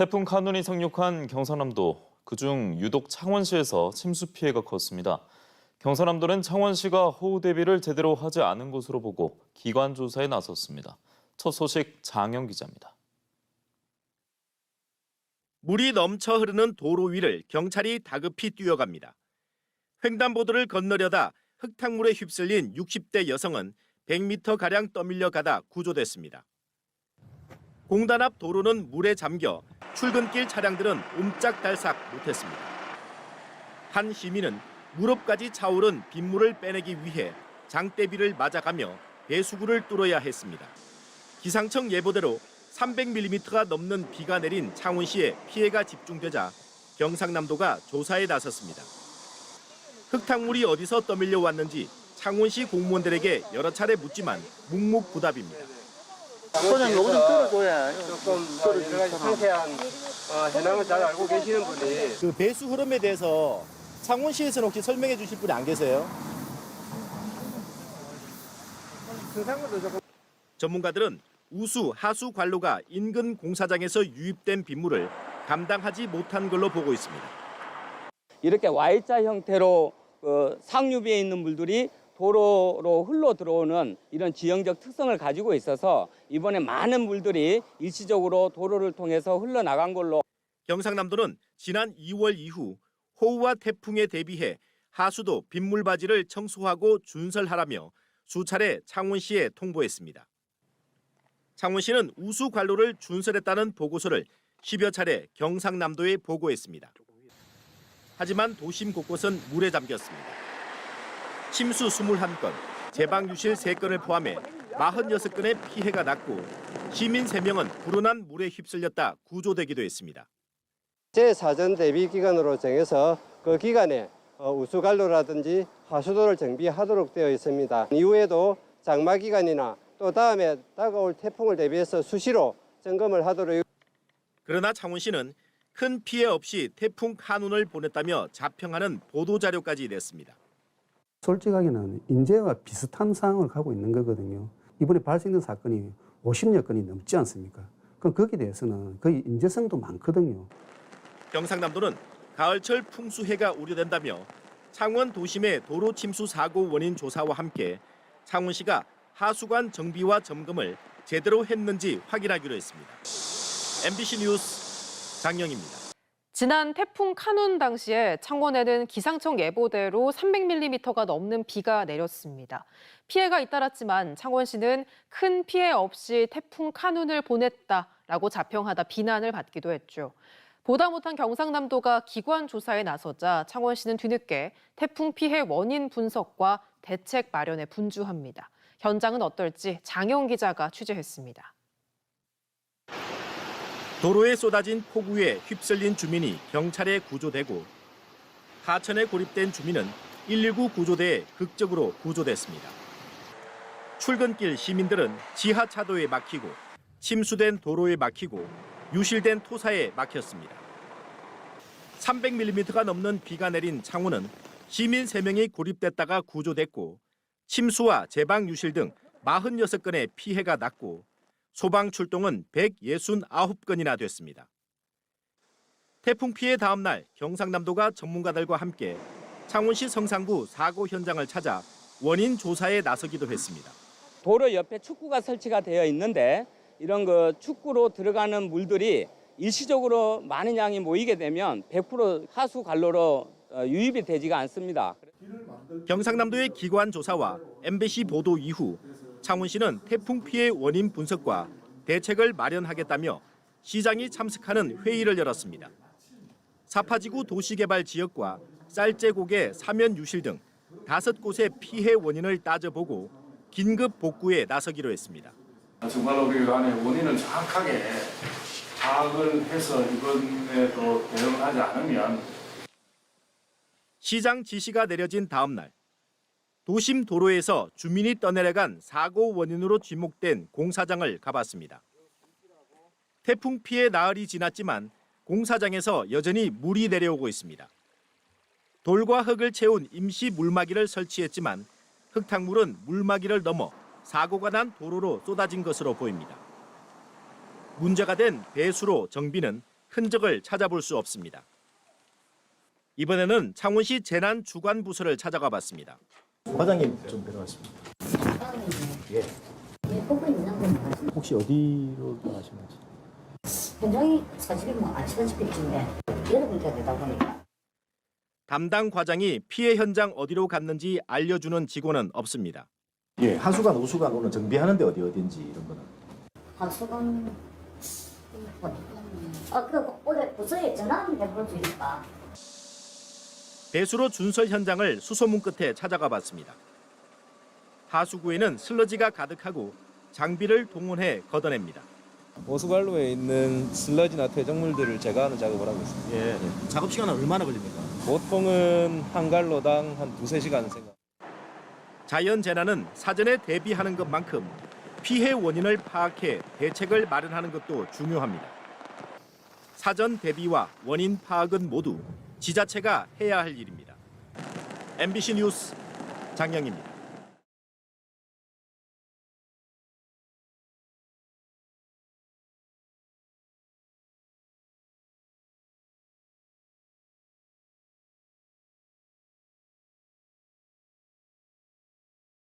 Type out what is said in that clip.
태풍 카눈이 상륙한 경상남도, 그중 유독 창원시에서 침수 피해가 컸습니다. 경상남도는 창원시가 호우 대비를 제대로 하지 않은 것으로 보고 기관 조사에 나섰습니다. 첫 소식 장영 기자입니다. 물이 넘쳐 흐르는 도로 위를 경찰이 다급히 뛰어갑니다. 횡단보도를 건너려다 흙탕물에 휩쓸린 60대 여성은 100m가량 떠밀려 가다 구조됐습니다. 공단 앞 도로는 물에 잠겨 출근길 차량들은 옴짝달싹 못했습니다. 한 시민은 무릎까지 차오른 빗물을 빼내기 위해 장대비를 맞아가며 배수구를 뚫어야 했습니다. 기상청 예보대로 300mm가 넘는 비가 내린 창원시에 피해가 집중되자 경상남도가 조사에 나섰습니다. 흙탕물이 어디서 떠밀려 왔는지 창원시 공무원들에게 여러 차례 묻지만 묵묵부답입니다. 소장님 요거 좀 들어줘야 조금 여러 가지 상세한 현황을 잘 알고 계시는 분이 그 배수 흐름에 대해서 창원시에서는 혹시 설명해 주실 분이 안 계세요? 전문가들은 우수, 하수 관로가 인근 공사장에서 유입된 빗물을 감당하지 못한 걸로 보고 있습니다. 이렇게 Y자 형태로 상류비에 있는 물들이 도로로 흘러 들어오는 이런 지형적 특성을 가지고 있어서 이번에 많은 물들이 일시적으로 도로를 통해서 흘러나간 걸로. 경상남도는 지난 2월 이후 호우와 태풍에 대비해 하수도 빗물바지를 청소하고 준설하라며 수차례 창원시에 통보했습니다. 창원시는 우수 관로를 준설했다는 보고서를 10여 차례 경상남도에 보고했습니다. 하지만 도심 곳곳은 물에 잠겼습니다. 침수 21건, 제방유실 3건을 포함해 46건의 피해가 났고 시민 3명은 불어난 물에 휩쓸렸다 구조되기도 했습니다. 제4전 대비 기간으로 정해서 그 기간에 우수관로라든지 하수도를 정비하도록 되어 있습니다. 이후에도 장마 기간이나 또 다음에 다가올 태풍을 대비해서 수시로 점검을 하도록. 그러나 창원시는 큰 피해 없이 태풍 카눈을 보냈다며 자평하는 보도자료까지 냈습니다. 솔직하게는 인재와 비슷한 상황을 가고 있는 거거든요. 이번에 발생된 사건이 50여 건이 넘지 않습니까? 그럼 거기에 대해서는 거의 인재성도 많거든요. 경상남도는 가을철 풍수해가 우려된다며 창원 도심의 도로 침수 사고 원인 조사와 함께 창원시가 하수관 정비와 점검을 제대로 했는지 확인하기로 했습니다. MBC 뉴스 장영입니다. 지난 태풍 카눈 당시에 창원에는 기상청 예보대로 300mm가 넘는 비가 내렸습니다. 피해가 잇따랐지만 창원시는 큰 피해 없이 태풍 카눈을 보냈다라고 자평하다 비난을 받기도 했죠. 보다 못한 경상남도가 기관 조사에 나서자 창원시는 뒤늦게 태풍 피해 원인 분석과 대책 마련에 분주합니다. 현장은 어떨지 장영 기자가 취재했습니다. 도로에 쏟아진 폭우에 휩쓸린 주민이 경찰에 구조되고 하천에 고립된 주민은 119 구조대에 극적으로 구조됐습니다. 출근길 시민들은 지하차도에 막히고 침수된 도로에 막히고 유실된 토사에 막혔습니다. 300mm가 넘는 비가 내린 창원은 시민 3명이 고립됐다가 구조됐고 침수와 제방 유실 등 46건의 피해가 났고 소방 출동은 169건이나 됐습니다. 태풍 피해 다음 날 경상남도가 전문가들과 함께 창원시 성산구 사고 현장을 찾아 원인 조사에 나서기도 했습니다. 도로 옆에 축구가 설치가 되어 있는데 이런 축구로 들어가는 물들이 일시적으로 많은 양이 모이게 되면 100% 하수 관로로 유입이 되지가 않습니다. 경상남도의 기관 조사와 MBC 보도 이후 창원시는 태풍 피해 원인 분석과 대책을 마련하겠다며 시장이 참석하는 회의를 열었습니다. 사파지구 도시개발 지역과 쌀제곡의 사면 유실 등 5곳의 피해 원인을 따져보고 긴급 복구에 나서기로 했습니다. 정말로 우리가 안에 원인을 정확하게 파악을 해서 이번에도 대응을 하지 않으면 시장 지시가 내려진 다음 날 도심 도로에서 주민이 떠내려간 사고 원인으로 지목된 공사장을 가봤습니다. 태풍 피해 나흘이 지났지만 공사장에서 여전히 물이 내려오고 있습니다. 돌과 흙을 채운 임시 물막이를 설치했지만 흙탕물은 물막이를 넘어 사고가 난 도로로 쏟아진 것으로 보입니다. 문제가 된 배수로 정비는 흔적을 찾아볼 수 없습니다. 이번에는 창원시 재난주관부서를 찾아가 봤습니다. 과장님 좀 뵈러왔습니다. 예. 보고 있는 건 혹시 어디로 나가시는지? 현장이 사실이 뭐 아시다시피 있는데 여러 군데가 되다 보니까 담당 과장이 피해 현장 어디로 갔는지 알려주는 직원은 없습니다. 예. 하수관, 우수관 오늘 정비하는데 어딘지 이런 거는. 하수관 그 올해 부서에 전화하면 해볼 수 있을까? 배수로 준설 현장을 수소문 끝에 찾아가 봤습니다. 하수구에는 슬러지가 가득하고 장비를 동원해 걷어냅니다. 오수관로에 있는 슬러지나 퇴적물들을 제거하는 작업을 하고 있습니다. 예. 작업 시간은 얼마나 걸립니까? 보통은 한 갈로당 한 2-3시간 생각. 자연재난은 사전에 대비하는 것만큼 피해 원인을 파악해 대책을 마련하는 것도 중요합니다. 사전 대비와 원인 파악은 모두 지자체가 해야 할 일입니다. MBC 뉴스 장영입니다.